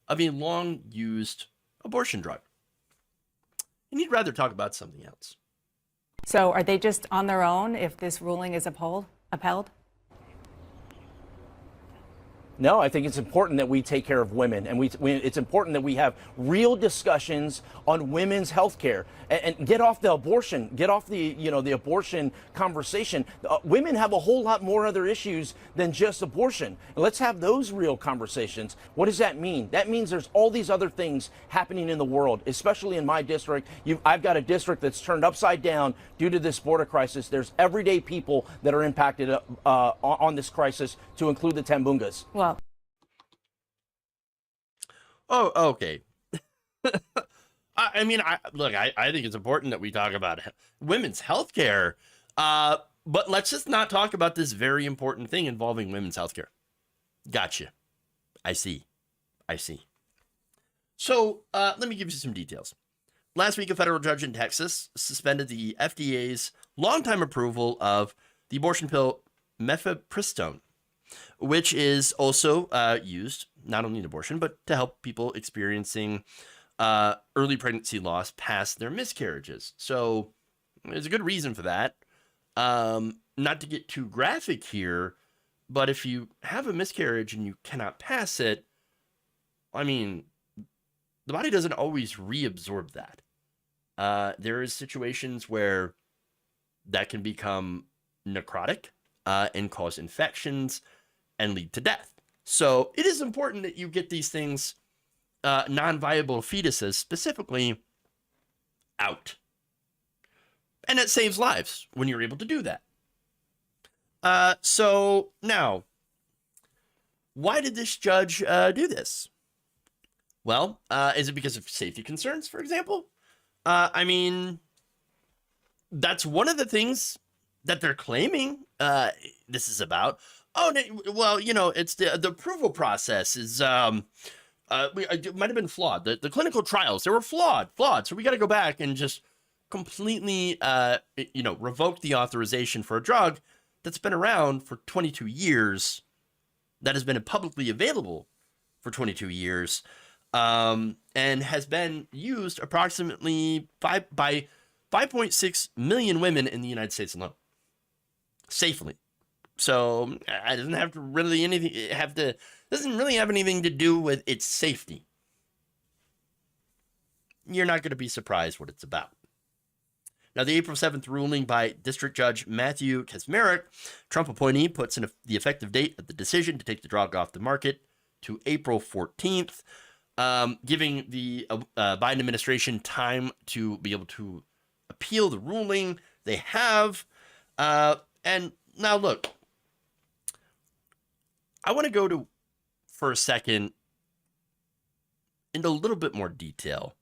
Speaker 10: of a long-used abortion drug. And he'd rather talk about something else.
Speaker 15: So are they just on their own if this ruling is upheld?
Speaker 16: No, I think it's important that we take care of women, and it's important that we have real discussions on women's health care and get off the abortion, get off the the abortion conversation. Women have a whole lot more other issues than just abortion. Let's have those real conversations. What does that mean? That means there's all these other things happening in the world, especially in my district. I've got a district that's turned upside down due to this border crisis. There's everyday people that are impacted on this crisis, to include the Tambungas.
Speaker 15: Well.
Speaker 10: Oh, okay. I mean, I think it's important that we talk about women's health care, but let's just not talk about this very important thing involving women's health care. Gotcha. I see. So let me give you some details. Last week, a federal judge in Texas suspended the FDA's longtime approval of the abortion pill mifepristone, which is also used not only in abortion, but to help people experiencing early pregnancy loss past their miscarriages. So there's a good reason for that. Not to get too graphic here, but if you have a miscarriage and you cannot pass it, I mean, the body doesn't always reabsorb that. There is situations where that can become necrotic and cause infections and lead to death. So it is important that you get these things, non-viable fetuses specifically, out. And it saves lives when you're able to do that. So now, why did this judge do this? Well, is it because of safety concerns, for example? I mean, that's one of the things that they're claiming this is about. Oh, well, it's the approval process is it might have been flawed. The clinical trials, they were flawed. So we got to go back and just completely, revoke the authorization for a drug that's been around for 22 years, that has been publicly available for 22 years, and has been used approximately by 5.6 million women in the United States alone, safely. So it doesn't have to really doesn't really have anything to do with its safety. You're not going to be surprised what it's about. Now, the April 7th ruling by District Judge Matthew Kaczmarek, Trump appointee, puts in the effective date of the decision to take the drug off the market to April 14th, giving the Biden administration time to be able to appeal the ruling. They have. And now, look, I want to go for a second into a little bit more detail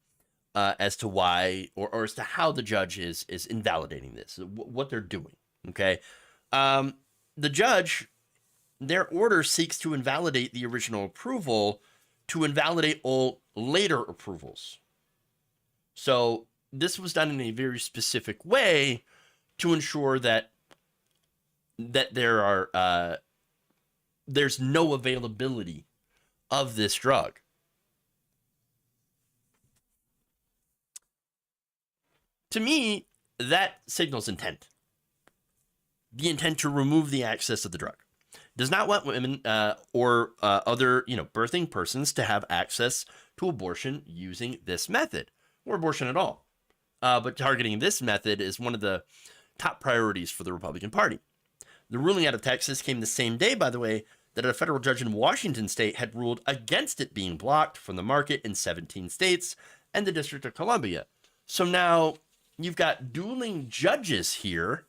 Speaker 10: as to why or as to how the judge is invalidating this, what they're doing. Okay. The judge, their order seeks to invalidate the original approval to invalidate all later approvals. So this was done in a very specific way to ensure that there are there's no availability of this drug. To me, that signals intent. The intent to remove the access of the drug. Does not want women or other birthing persons to have access to abortion using this method, or abortion at all. But targeting this method is one of the top priorities for the Republican Party. The ruling out of Texas came the same day, by the way, that a federal judge in Washington state had ruled against it being blocked from the market in 17 states and the District of Columbia. So now you've got dueling judges here.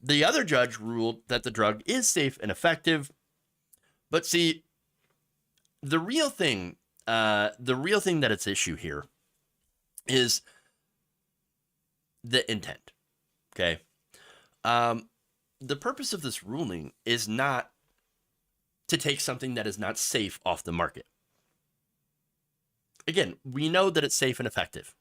Speaker 10: The other judge ruled that the drug is safe and effective. But see, the real thing that it's issue here is the intent. Okay. The purpose of this ruling is not to take something that is not safe off the market. Again, we know that it's safe and effective.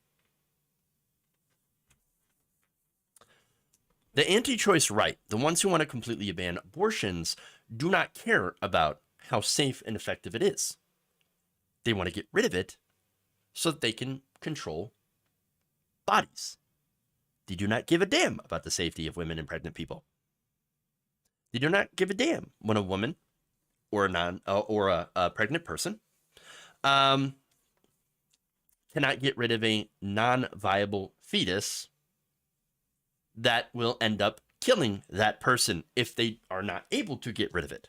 Speaker 10: The anti-choice right, the ones who want to completely ban abortions, do not care about how safe and effective it is. They want to get rid of it so that they can control bodies. They do not give a damn about the safety of women and pregnant people. They do not give a damn when a woman or a pregnant person cannot get rid of a non-viable fetus that will end up killing that person if they are not able to get rid of it.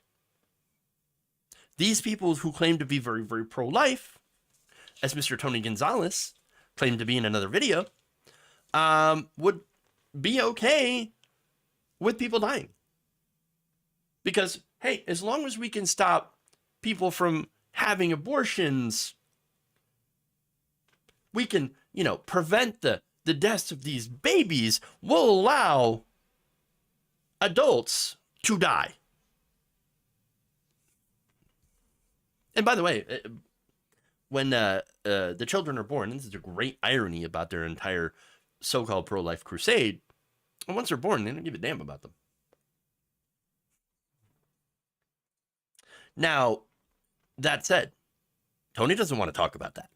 Speaker 10: These people who claim to be very, very pro-life, as Mr. Tony Gonzalez claimed to be in another video, would be okay with people dying. Because, hey, as long as we can stop people from having abortions, we can, prevent the deaths of these babies. We'll allow adults to die. And by the way, when the children are born, and this is a great irony about their entire so-called pro-life crusade, and once they're born, they don't give a damn about them. Now, that said, Tony doesn't want to talk about that.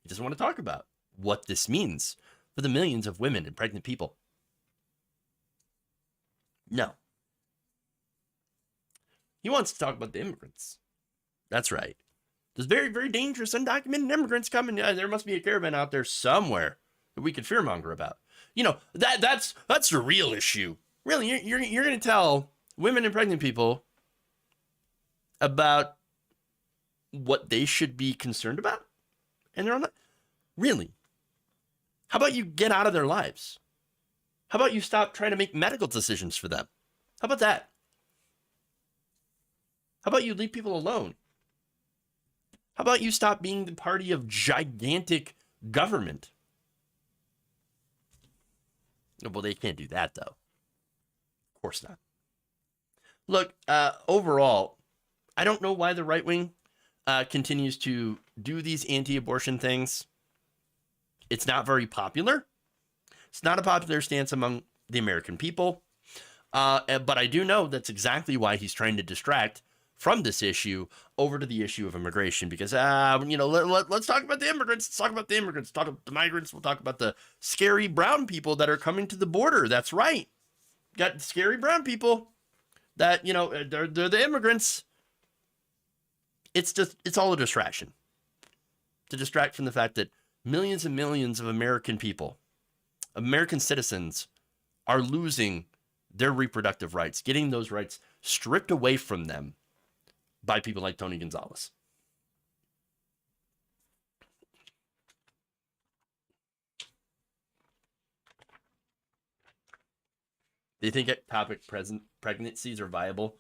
Speaker 10: He doesn't want to talk about what this means for the millions of women and pregnant people. No. He wants to talk about the immigrants. That's right. There's very, very dangerous undocumented immigrants coming. There must be a caravan out there somewhere that we could fearmonger about. That's the real issue. Really, you're going to tell women and pregnant people about what they should be concerned about, and they're not. Really? How about you get out of their lives? How about you stop trying to make medical decisions for them? How about that? How about you leave people alone? How about you stop being the party of gigantic government? Well, they can't do that, though. Of course not. Look, overall, I don't know why the right wing continues to do these anti-abortion things. It's not very popular. It's not a popular stance among the American people. But I do know that's exactly why he's trying to distract from this issue over to the issue of immigration. Because, let's talk about the immigrants. Let's talk about the immigrants. Talk about the migrants. We'll talk about the scary brown people that are coming to the border. That's right. Got scary brown people that, they're the immigrants. It's all a distraction. To distract from the fact that millions and millions of American people, American citizens, are losing their reproductive rights, getting those rights stripped away from them by people like Tony Gonzalez. Do you think ectopic pregnancies are viable?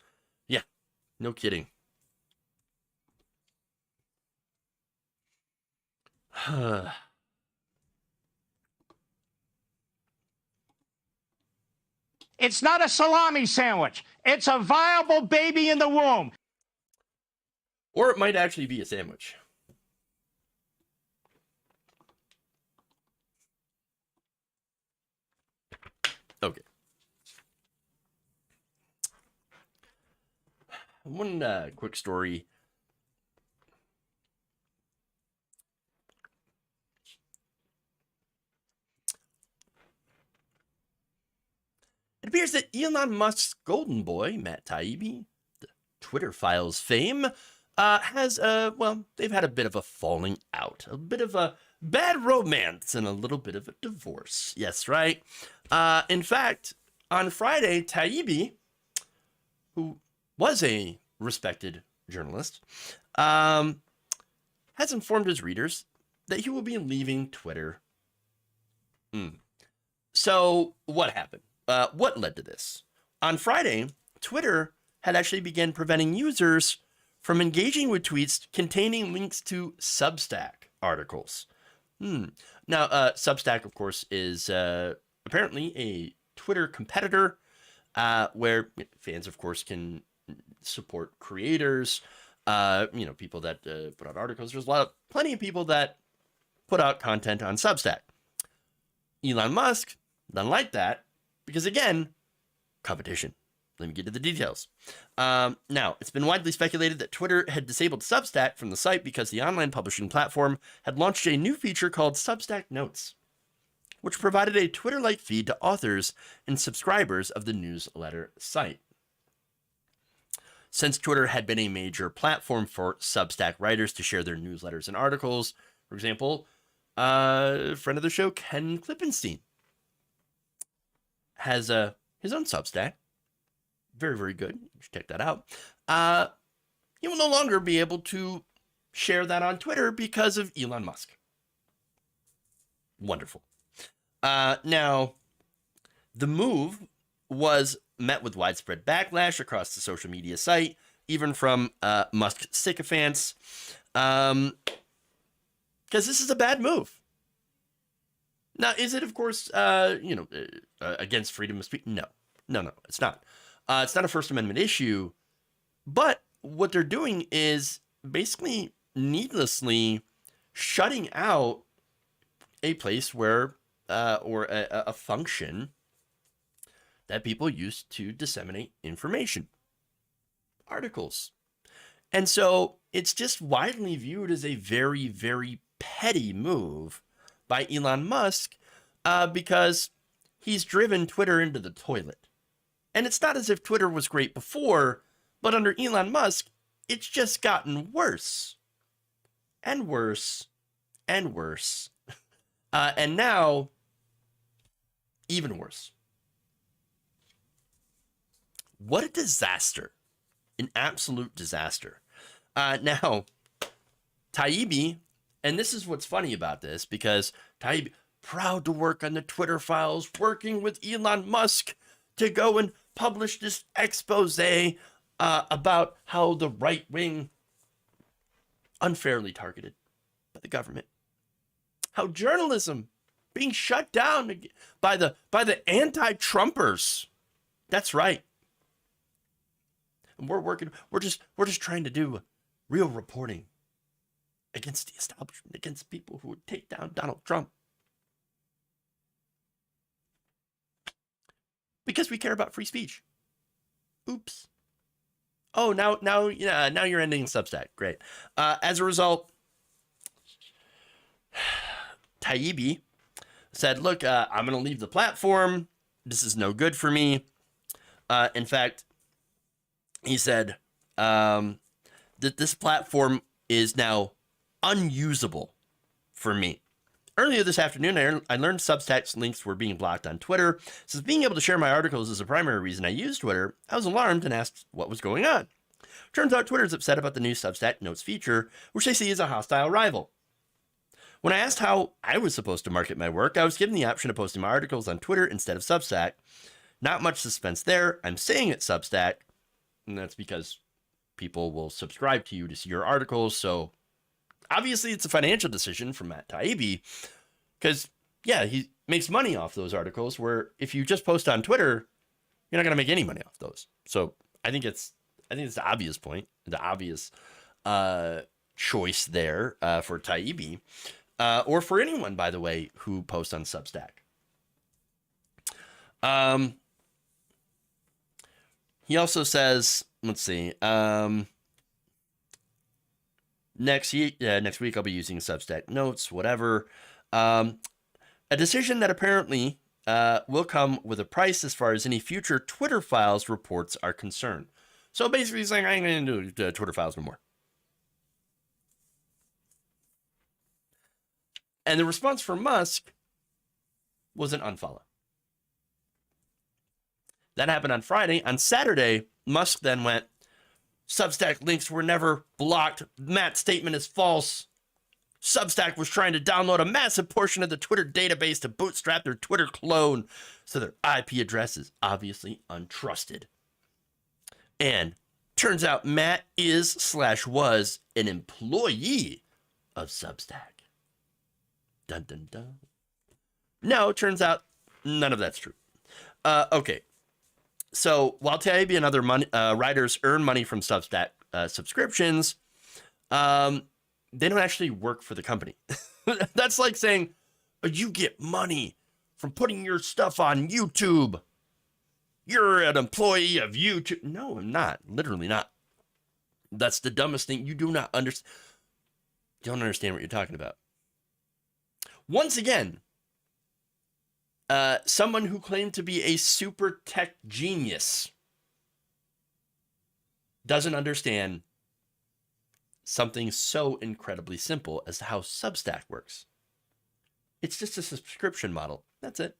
Speaker 10: Yeah, no kidding.
Speaker 17: It's not a salami sandwich. It's a viable baby in the womb.
Speaker 10: Or it might actually be a sandwich. Okay. One quick story. It appears that Elon Musk's golden boy, Matt Taibbi, the Twitter files fame, they've had a bit of a falling out, a bit of a bad romance, and a little bit of a divorce. Yes, right. In fact, on Friday, Taibbi, who was a respected journalist, has informed his readers that he will be leaving Twitter. So, what happened? What led to this? On Friday, Twitter had actually begun preventing users from engaging with tweets containing links to Substack articles. Now, Substack, of course, is apparently a Twitter competitor where fans, of course, can support creators, people that put out articles. There's plenty of people that put out content on Substack. Elon Musk doesn't like that because, again, competition. Let me get to the details. Now, it's been widely speculated that Twitter had disabled Substack from the site because the online publishing platform had launched a new feature called Substack Notes, which provided a Twitter-like feed to authors and subscribers of the newsletter site. since Twitter had been a major platform for Substack writers to share their newsletters and articles. For example, a friend of the show, Ken Klippenstein, has his own Substack. Very, very good. You should check that out. He will no longer be able to share that on Twitter because of Elon Musk. Wonderful. Now, the move was met with widespread backlash across the social media site, even from Musk sycophants, because this is a bad move. Now, is it, of course, against freedom of speech? No, it's not. It's not a First Amendment issue, but what they're doing is basically needlessly shutting out a place where, or a function that people use to disseminate information, articles. And so it's just widely viewed as a very, very petty move by Elon Musk because he's driven Twitter into the toilet. And it's not as if Twitter was great before, but under Elon Musk, it's just gotten worse and worse and worse. And now, even worse. What a disaster. An absolute disaster. Now, Taibbi, and this is what's funny about this, because Taibbi, proud to work on the Twitter files, working with Elon Musk to go and publish this expose about how the right wing unfairly targeted by the government. How journalism being shut down by the anti-Trumpers. That's right. And we're just trying to do real reporting against the establishment, against people who would take down Donald Trump. Because we care about free speech. Oops. Oh, now you're ending Substack. Great. As a result, Taibbi said, look, I'm going to leave the platform. This is no good for me. In fact, he said that this platform is now unusable for me. Earlier this afternoon, I learned Substack's links were being blocked on Twitter. Since being able to share my articles is the primary reason I use Twitter, I was alarmed and asked what was going on. Turns out Twitter's upset about the new Substack Notes feature, which they see as a hostile rival. When I asked how I was supposed to market my work, I was given the option of posting my articles on Twitter instead of Substack. Not much suspense there. I'm saying it's Substack, and that's because people will subscribe to you to see your articles. So obviously it's a financial decision from Matt Taibbi, because, yeah, he makes money off those articles, where if you just post on Twitter, you're not going to make any money off those. So I think it's the obvious point, the obvious choice there for Taibbi. Or for anyone, by the way, who posts on Substack. He also says, let's see, next week I'll be using Substack Notes, whatever. A decision that apparently will come with a price as far as any future Twitter files reports are concerned. So basically he's saying, I ain't going to do Twitter files no more. And the response from Musk was an unfollow. That happened on Friday. On Saturday, Musk then went, Substack links were never blocked. Matt's statement is false. Substack was trying to download a massive portion of the Twitter database to bootstrap their Twitter clone, so their IP address is obviously untrusted. And turns out Matt is/was an employee of Substack. Dun, dun, dun. No, it turns out none of that's true. Okay. So while Taibbi and other writers earn money from Substack subscriptions, they don't actually work for the company. That's like saying, you get money from putting your stuff on YouTube. You're an employee of YouTube. No, I'm not. Literally not. That's the dumbest thing. You do not understand. Don't understand what you're talking about. Once again, someone who claimed to be a super tech genius doesn't understand something so incredibly simple as to how Substack works. It's just a subscription model. That's it.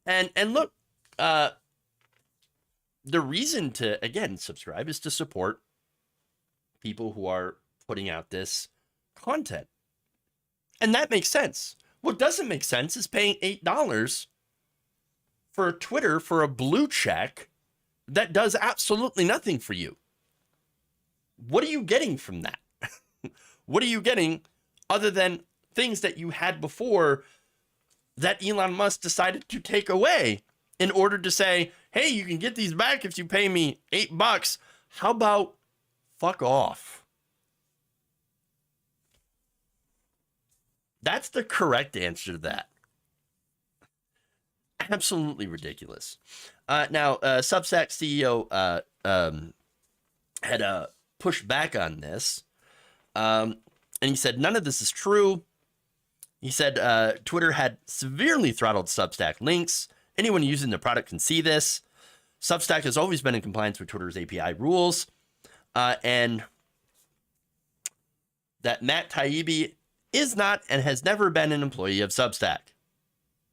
Speaker 10: And look, the reason to, again, subscribe is to support people who are putting out this content. And that makes sense. What doesn't make sense is paying $8 for Twitter for a blue check that does absolutely nothing for you. What are you getting from that? What are you getting other than things that you had before that Elon Musk decided to take away in order to say, hey, you can get these back if you pay me $8. How about fuck off? That's the correct answer to that. Absolutely ridiculous. Now, Substack CEO had pushed back on this. And he said, none of this is true. He said Twitter had severely throttled Substack links. Anyone using the product can see this. Substack has always been in compliance with Twitter's API rules. And that Matt Taibbi is not and has never been an employee of Substack.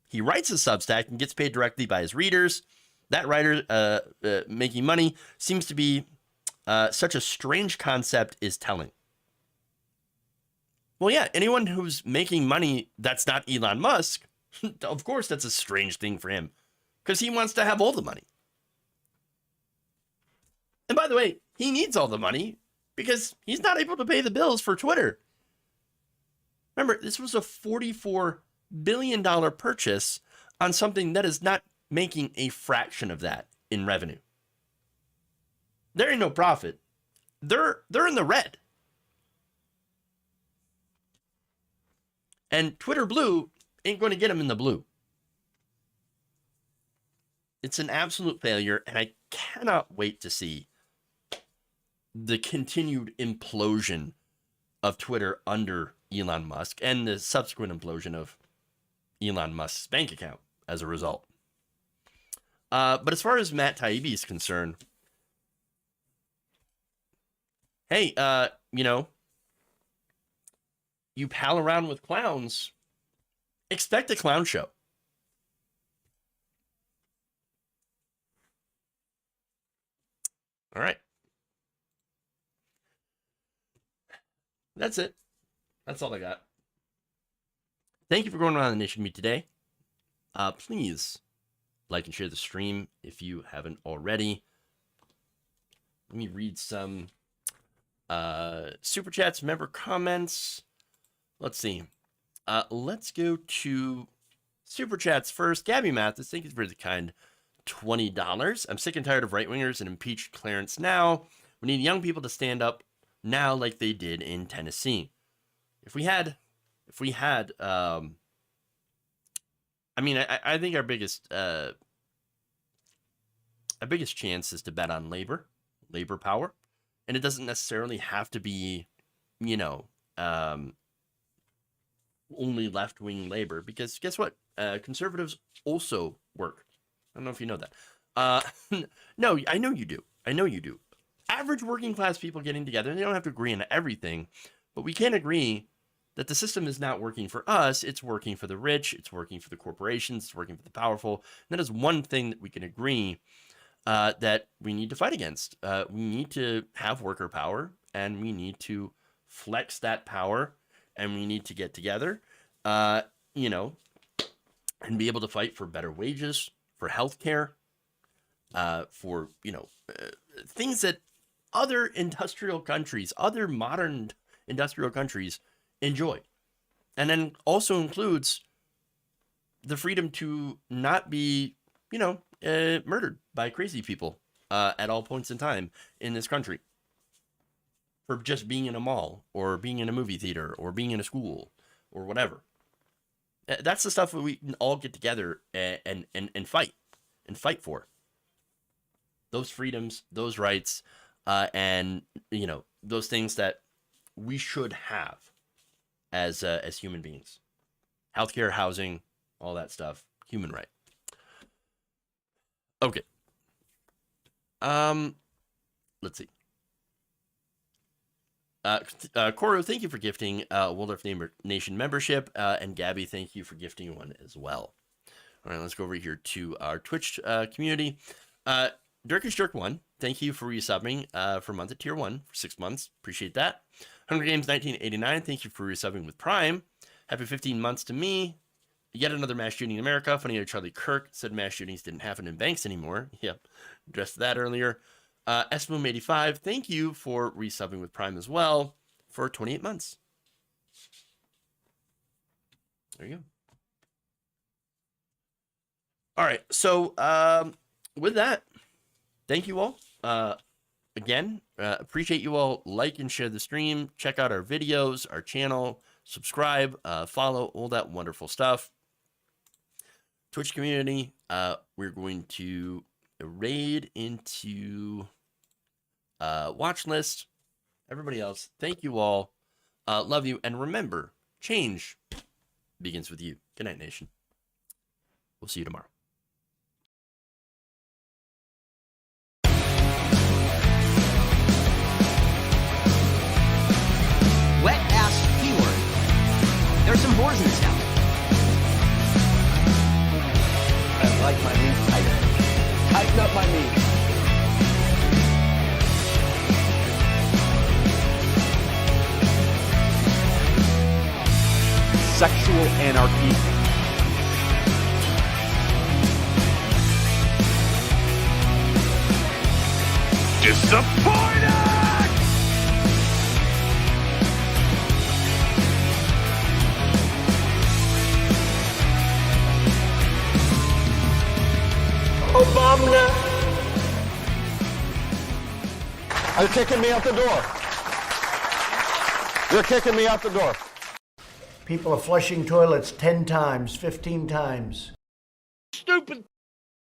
Speaker 10: He writes a Substack and gets paid directly by his readers. That writer making money seems to be such a strange concept is telling. Well, yeah, anyone who's making money that's not Elon Musk, of course that's a strange thing for him because he wants to have all the money. And by the way, he needs all the money because he's not able to pay the bills for Twitter. Remember, this was a $44 billion purchase on something that is not making a fraction of that in revenue. There ain't no profit. They're in the red. And Twitter Blue ain't going to get them in the blue. It's an absolute failure, and I cannot wait to see the continued implosion of Twitter under Elon Musk and the subsequent implosion of Elon Musk's bank account as a result. But as far as Matt Taibbi is concerned, hey, you pal around with clowns, expect a clown show. All right. That's it. That's all I got. Thank you for going around the nation with me today. Please like and share the stream if you haven't already. Let me read some super chats, member comments. Let's see. Let's go to super chats first. Gabby Mathis, thank you for the kind $20. I'm sick and tired of right-wingers and impeach Clarence now. We need young people to stand up now like they did in Tennessee. If we had, I think our biggest chance is to bet on labor power. And it doesn't necessarily have to be, only left-wing labor, because guess what? Conservatives also work. I don't know if you know that. No, I know you do. Average working class people getting together, and they don't have to agree on everything, but we can agree that the system is not working for us. It's working for the rich. It's working for the corporations. It's working for the powerful. And that is one thing that we can agree that we need to fight against. We need to have worker power, and we need to flex that power, and we need to get together, and be able to fight for better wages, for healthcare, for, things that other industrial countries, other modern industrial countries enjoy. And then also includes the freedom to not be, murdered by crazy people at all points in time in this country for just being in a mall or being in a movie theater or being in a school or whatever. That's the stuff that we can all get together and fight for. Those freedoms, those rights, and those things that we should have as human beings. Healthcare, housing, all that stuff, human right. Okay. Let's see. Coro, thank you for gifting Waldorf Nation membership, and Gabby, thank you for gifting one as well. All right, let's go over here to our Twitch community. Dirkish Jerk 1, thank you for resubbing for a month at Tier 1 for 6 months. Appreciate that. Hunger Games 1989, thank you for resubbing with Prime. Happy 15 months to me. Yet another mass shooting in America. Funny how Charlie Kirk said mass shootings didn't happen in banks anymore. Yep, addressed that earlier. Esmoom85, thank you for resubbing with Prime as well for 28 months. There you go. All right, so with that, thank you all. Again, appreciate you all. Like and share the stream. Check out our videos, our channel, subscribe, follow, all that wonderful stuff. Twitch community, we're going to raid into watch list. Everybody else, thank you all. Love you. And remember, change begins with you. Good night, nation. We'll see you tomorrow.
Speaker 13: Wet ass keyword. There's some whores in this town.
Speaker 16: I like my meat tighten. Tighten up my meat. Sexual anarchy.
Speaker 4: Disappointed!
Speaker 3: Obama.
Speaker 4: You're kicking me out the door. You're kicking me out the door.
Speaker 3: People are flushing toilets 10 times, 15 times.
Speaker 4: Stupid